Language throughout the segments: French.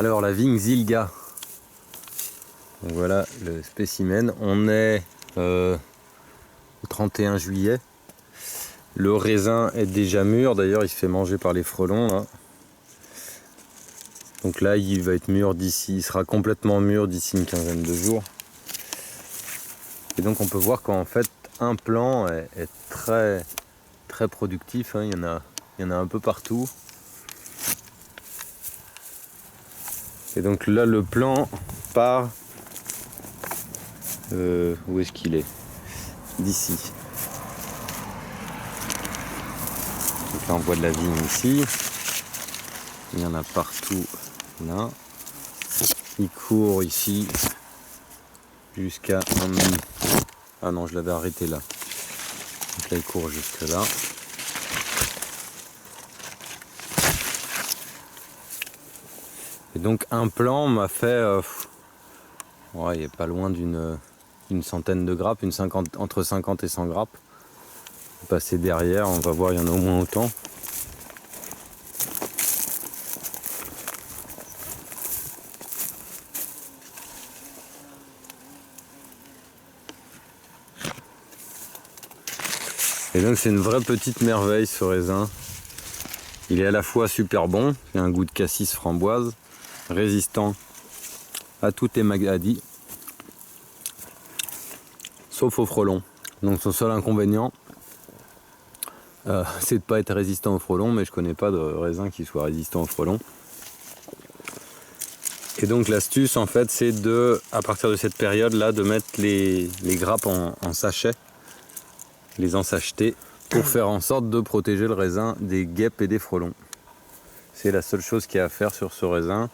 Alors la vigne Zilga. Donc voilà le spécimen. On est au 31 juillet. Le raisin est déjà mûr. D'ailleurs il se fait manger par les frelons là. Donc là il va être mûr d'ici. Il sera complètement mûr d'ici une quinzaine de jours. Et donc on peut voir qu'en fait un plant est très productif. Hein. Il y en a un peu partout. Et donc là le plant part, où est-ce qu'il est? D'ici. Donc là on voit de la vigne ici. Il y en a partout là. Il court ici jusqu'à... Ah non, je l'avais arrêté là. Donc là il court jusque là. Et donc un plant m'a fait, ouais, il est pas loin d'une centaine de grappes, entre 50 et 100 grappes. Passer derrière, on va voir, il y en a au moins autant. Et donc c'est une vraie petite merveille ce raisin. Il est à la fois super bon, il a un goût de cassis framboise, résistant à toutes les maladies, sauf aux frelons. Donc son seul inconvénient, c'est de ne pas être résistant aux frelons, mais je connais pas de raisin qui soit résistant aux frelons. Et donc l'astuce en fait c'est à partir de cette période là, de mettre les grappes en sachet, les ensacheter, pour faire en sorte de protéger le raisin des guêpes et des frelons. C'est la seule chose qu'il y a à faire sur ce raisin.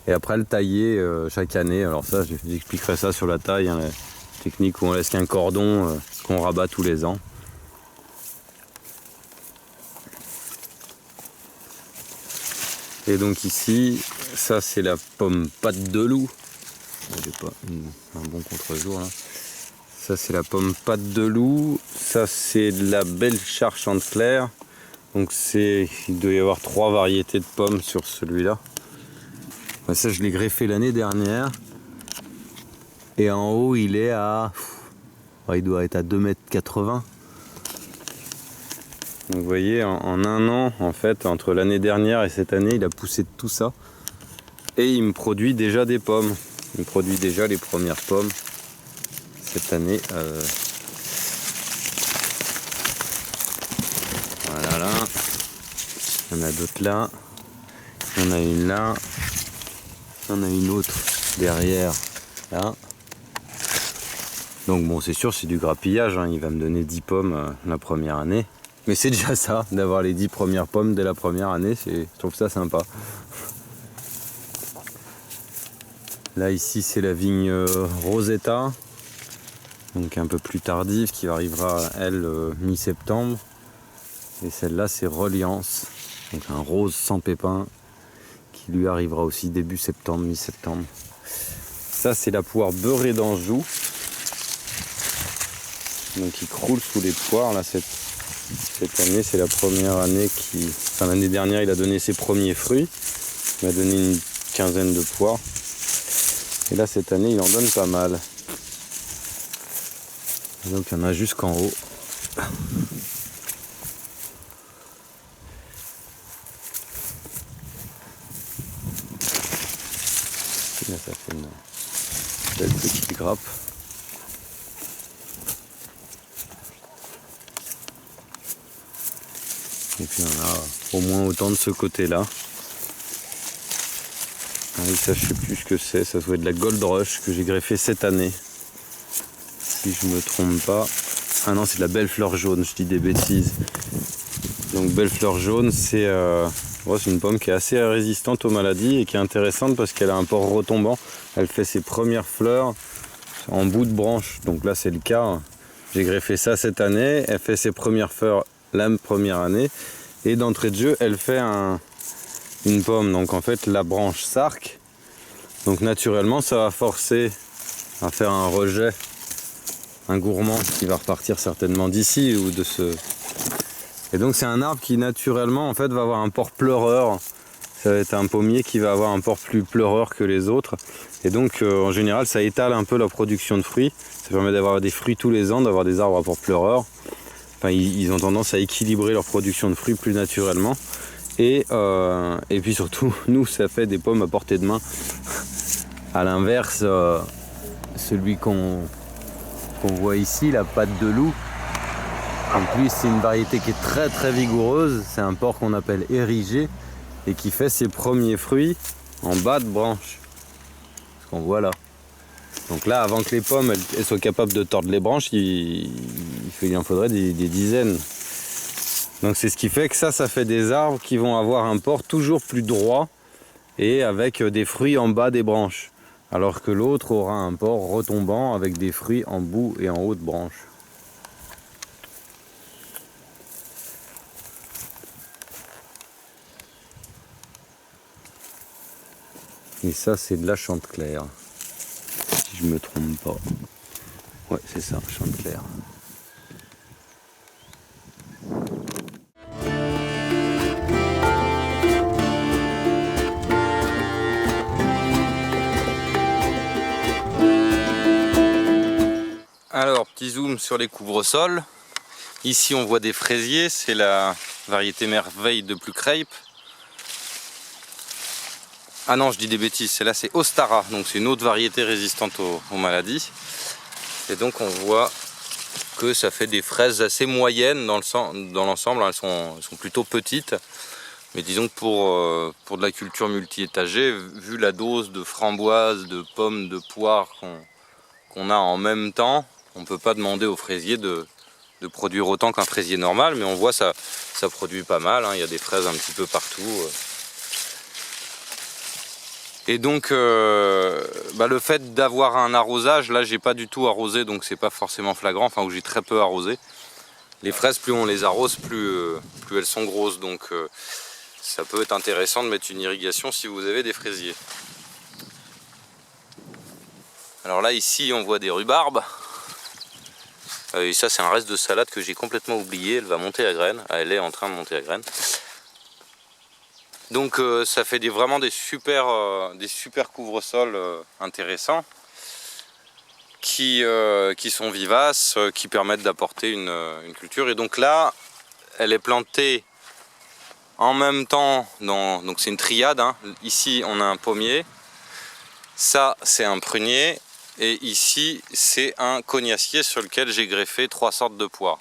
Et après le tailler chaque année. Alors ça, j'expliquerai ça sur la taille, hein, la technique où on laisse qu'un cordon qu'on rabat tous les ans. Et donc ici, ça c'est la pomme patte de loup. J'ai pas un bon contre-jour là. Ça c'est la pomme patte de loup. Ça c'est de la Belchar Chanteler. Donc il doit y avoir 3 variétés de pommes sur celui-là. Ça je l'ai greffé l'année dernière. Et en haut il est à... il doit être à 2,80 m. Donc vous voyez, en un an, en fait, entre l'année dernière et cette année, il a poussé de tout ça. Et il me produit déjà des pommes. Il me produit déjà les premières pommes cette année. Voilà là. Il y en a d'autres là. Il y en a une là. Il y en a une autre derrière là. Donc bon, c'est sûr, c'est du grappillage. Hein. Il va me donner 10 pommes la première année. Mais c'est déjà ça, d'avoir les 10 premières pommes dès la première année, je trouve ça sympa. Là ici c'est la vigne Rosetta, donc un peu plus tardive, qui arrivera elle mi-septembre. Et celle-là c'est Reliance, donc un rose sans pépins, qui lui arrivera aussi début septembre, mi-septembre. Ça c'est la poire beurrée d'Anjou, donc qui croule sous les poires. Là, cette année, c'est la première année Enfin, l'année dernière, il a donné ses premiers fruits. Il m'a donné une quinzaine de poires. Et là, cette année, il en donne pas mal. Et donc, il y en a jusqu'en haut. Là, ça fait une belle petite grappe. Et puis on a au moins autant de ce côté-là. Ah oui, ça je sais plus ce que c'est, ça doit être de la Gold Rush que j'ai greffé cette année. Si je me trompe pas. Ah non, c'est de la Belle Fleur Jaune, je dis des bêtises. Donc Belle Fleur Jaune, c'est une pomme qui est assez résistante aux maladies et qui est intéressante parce qu'elle a un port retombant. Elle fait ses premières fleurs en bout de branche. Donc là c'est le cas. J'ai greffé ça cette année. Elle fait ses premières fleurs la première année. Et d'entrée de jeu, elle fait une pomme. Donc en fait, la branche s'arque. Donc naturellement, ça va forcer à faire un rejet, un gourmand qui va repartir certainement d'ici ou de ce... Et donc c'est un arbre qui naturellement en fait va avoir un port pleureur. ça va être un pommier qui va avoir un port plus pleureur que les autres. Et donc en général ça étale un peu la production de fruits. Ça permet d'avoir des fruits tous les ans, d'avoir des arbres à port pleureur. Enfin, ils ont tendance à équilibrer leur production de fruits plus naturellement. Et puis surtout, nous ça fait des pommes à portée de main. À l'inverse, celui qu'on voit ici, la pâte de loup. En plus c'est une variété qui est très très vigoureuse. C'est un porc qu'on appelle érigé. Et qui fait ses premiers fruits en bas de branche. Ce qu'on voit là. Donc là, avant que les pommes elles soient capables de tordre les branches, il en faudrait des dizaines. Donc c'est ce qui fait que ça fait des arbres qui vont avoir un port toujours plus droit et avec des fruits en bas des branches. Alors que l'autre aura un port retombant avec des fruits en bout et en haut de branche. Et ça, c'est de la Chanteclair, si je me trompe pas. Ouais, c'est ça, Chanteclair. Alors, petit zoom sur les couvre-sols. Ici, on voit des fraisiers, c'est la variété merveille de Plucreip. Ah non, je dis des bêtises, celle-là c'est Ostara, donc c'est une autre variété résistante aux maladies. Et donc on voit que ça fait des fraises assez moyennes dans l'ensemble, elles sont plutôt petites. Mais disons que pour de la culture multi-étagée, vu la dose de framboises, de pommes, de poires qu'on a en même temps, on ne peut pas demander aux fraisiers de produire autant qu'un fraisier normal, mais on voit ça produit pas mal, hein, il y a des fraises un petit peu partout. Et donc le fait d'avoir un arrosage, là j'ai pas du tout arrosé, donc c'est pas forcément flagrant, enfin où j'ai très peu arrosé. Les fraises, plus on les arrose, plus elles sont grosses, donc ça peut être intéressant de mettre une irrigation si vous avez des fraisiers. Alors là ici on voit des rhubarbes, et ça c'est un reste de salade que j'ai complètement oublié, elle va monter à graines, elle est en train de monter à graines. Donc ça fait vraiment des super couvre-sols intéressants qui sont vivaces, qui permettent d'apporter une culture. Et donc là, elle est plantée en même temps, donc c'est une triade, hein. Ici on a un pommier, ça c'est un prunier, et ici c'est un cognacier sur lequel j'ai greffé 3 sortes de poires.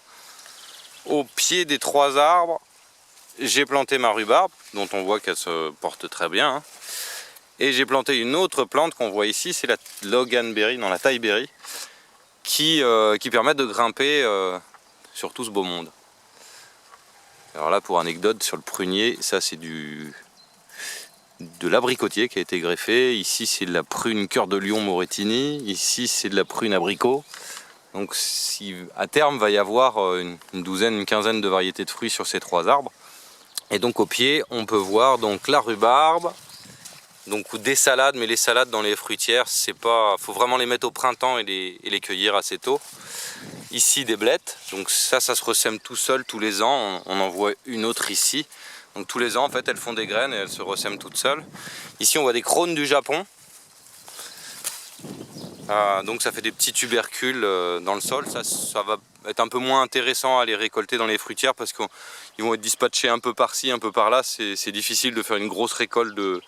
Au pied des 3 arbres, j'ai planté ma rhubarbe, dont on voit qu'elle se porte très bien, hein. Et j'ai planté une autre plante qu'on voit ici, c'est la Loganberry, non la Thaïberry, qui permet de grimper sur tout ce beau monde. Alors là, pour anecdote, sur le prunier, ça c'est de l'abricotier qui a été greffé. Ici c'est de la prune cœur de lion Morettini, ici c'est de la prune abricot. Donc à terme, va y avoir une douzaine, une quinzaine de variétés de fruits sur ces 3 arbres. Et donc au pied, on peut voir donc la rhubarbe, donc des salades, mais les salades dans les fruitières, faut vraiment les mettre au printemps et les cueillir assez tôt. Ici des blettes, donc ça se ressème tout seul tous les ans, on en voit une autre ici. Donc tous les ans en fait elles font des graines et elles se ressèment toutes seules. Ici on voit des crônes du Japon. Donc ça fait des petits tubercules dans le sol, ça va être un peu moins intéressant à les récolter dans les fruitières parce qu'ils vont être dispatchés un peu par-ci, un peu par-là. C'est difficile de faire une grosse récolte de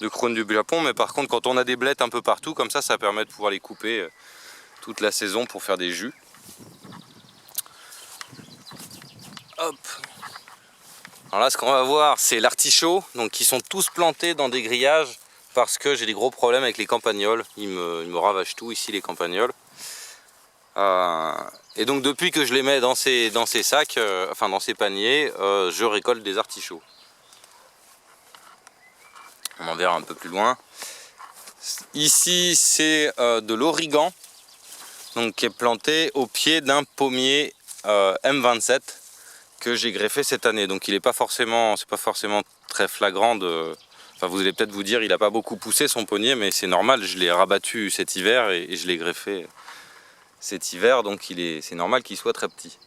crônes du Japon, mais par contre quand on a des blettes un peu partout, comme ça permet de pouvoir les couper toute la saison pour faire des jus. Hop. Alors là ce qu'on va voir c'est l'artichaut, donc qui sont tous plantés dans des grillages parce que j'ai des gros problèmes avec les campagnols, ils me ravagent tout ici les campagnols. Et donc depuis que je les mets dans ces sacs, enfin dans ces paniers, je récolte des artichauts. On en verra un peu plus loin. Ici c'est de l'origan, donc qui est planté au pied d'un pommier M27 que j'ai greffé cette année. Donc il n'est pas forcément, c'est pas forcément très flagrant de. Enfin, vous allez peut-être vous dire, il n'a pas beaucoup poussé son pommier, mais c'est normal, je l'ai rabattu cet hiver et je l'ai greffé cet hiver, donc c'est normal qu'il soit très petit.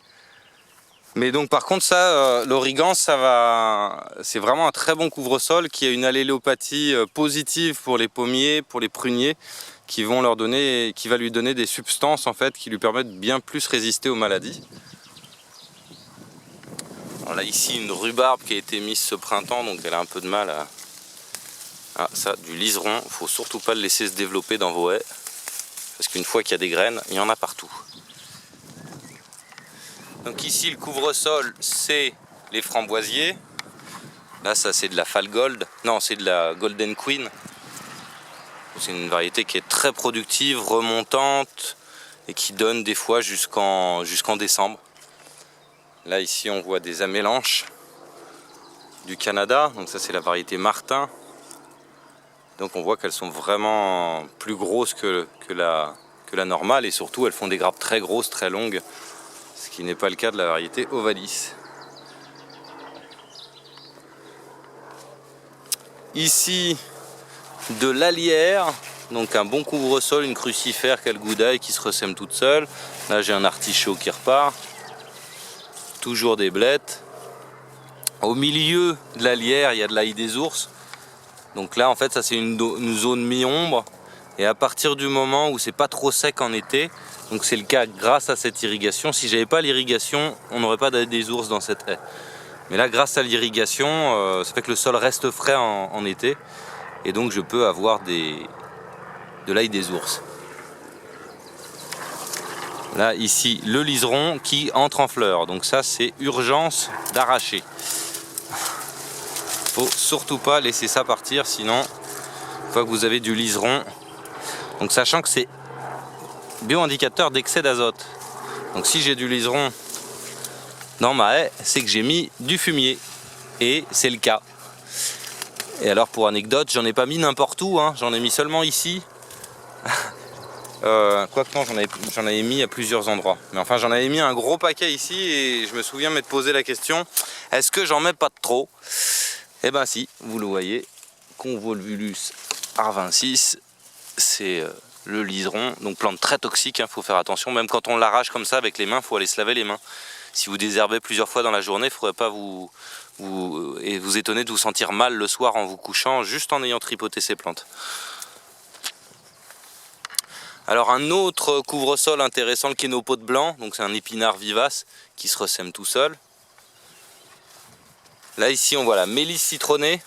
Mais donc par contre ça, l'origan, c'est vraiment un très bon couvre-sol qui a une allélopathie positive pour les pommiers, pour les pruniers, qui va lui donner des substances en fait qui lui permettent bien plus résister aux maladies. Alors là ici une rhubarbe qui a été mise ce printemps, donc elle a un peu de mal à... Ah ça, du liseron, faut surtout pas le laisser se développer dans vos haies, parce qu'une fois qu'il y a des graines, il y en a partout. Donc ici le couvre-sol c'est les framboisiers. Là ça c'est de la Fall Gold, non c'est de la Golden Queen. C'est une variété qui est très productive, remontante et qui donne des fois jusqu'en décembre. Là ici on voit des amélanches du Canada, donc ça c'est la variété Martin. Donc on voit qu'elles sont vraiment plus grosses que la normale et surtout elles font des grappes très grosses, très longues. Ce qui n'est pas le cas de la variété Ovalis. Ici, de l'alière, donc un bon couvre-sol, une crucifère, quel goudaille qui se ressème toute seule. Là j'ai un artichaut qui repart. Toujours des blettes. Au milieu de l'alière, il y a de l'ail des ours. Donc là en fait ça c'est une zone mi-ombre. Et à partir du moment où c'est pas trop sec en été, donc c'est le cas grâce à cette irrigation. Si j'avais pas l'irrigation, on n'aurait pas des ours dans cette haie. Mais là, grâce à l'irrigation, ça fait que le sol reste frais en été. Et donc je peux avoir de l'ail des ours. Là, ici, le liseron qui entre en fleurs. Donc ça, c'est urgence d'arracher. Faut surtout pas laisser ça partir, sinon, une fois que vous avez du liseron, donc sachant que c'est bioindicateur d'excès d'azote. Donc si j'ai du liseron dans ma haie, c'est que j'ai mis du fumier. Et c'est le cas. Et alors pour anecdote, j'en ai pas mis n'importe où, hein. J'en ai mis seulement ici. Quoique non, j'en avais mis à plusieurs endroits. Mais enfin j'en avais mis un gros paquet ici et je me souviens m'être posé la question, est-ce que j'en mets pas de trop? Eh ben si, vous le voyez, Convolvulus arvensis, c'est... le liseron, donc plante très toxique, hein, faut faire attention, même quand on l'arrache comme ça avec les mains, il faut aller se laver les mains. Si vous désherbez plusieurs fois dans la journée, il ne faudrait pas vous étonner de vous sentir mal le soir en vous couchant, juste en ayant tripoté ces plantes. Alors un autre couvre-sol intéressant, le kénopote blanc, donc c'est un épinard vivace qui se ressème tout seul. Là ici on voit la mélisse citronnée.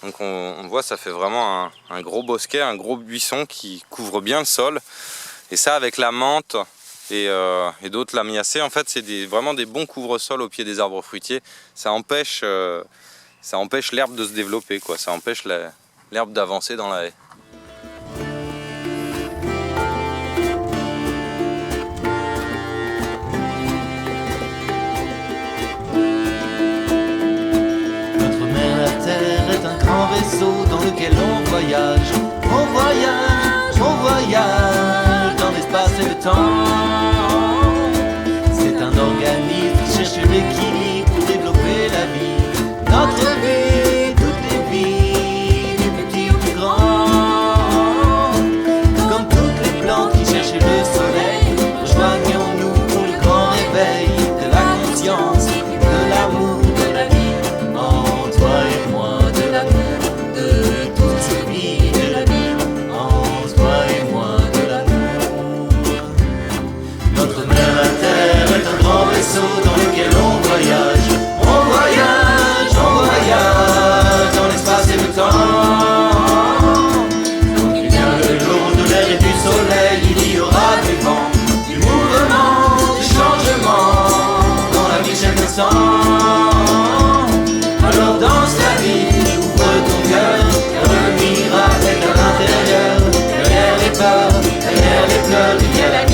Donc on voit, ça fait vraiment un gros bosquet, un gros buisson qui couvre bien le sol. Et ça avec la menthe et d'autres lamiacées, en fait c'est vraiment des bons couvre-sols au pied des arbres fruitiers. Ça empêche l'herbe de se développer, quoi. Ça empêche l'herbe d'avancer dans la haie. Dans lequel on voyage dans l'espace et le temps. C'est un organisme qui cherche l'équilibre pour développer la vie. Notre vie, toutes les vies, du petit au plus grand. Comme toutes les plantes qui cherchent le soleil, rejoignons-nous pour le grand réveil de la conscience, de l'amour, de la vie, en toi et moi. Dans lequel on voyage dans l'espace et le temps. Quand il vient le jour de l'air et du soleil, il y aura du vent, du mouvement, du changement dans la vie chaque instant. Alors danse la vie, ouvre ton cœur, car le miracle est à l'intérieur. Derrière les peurs, derrière les pleurs, il y a la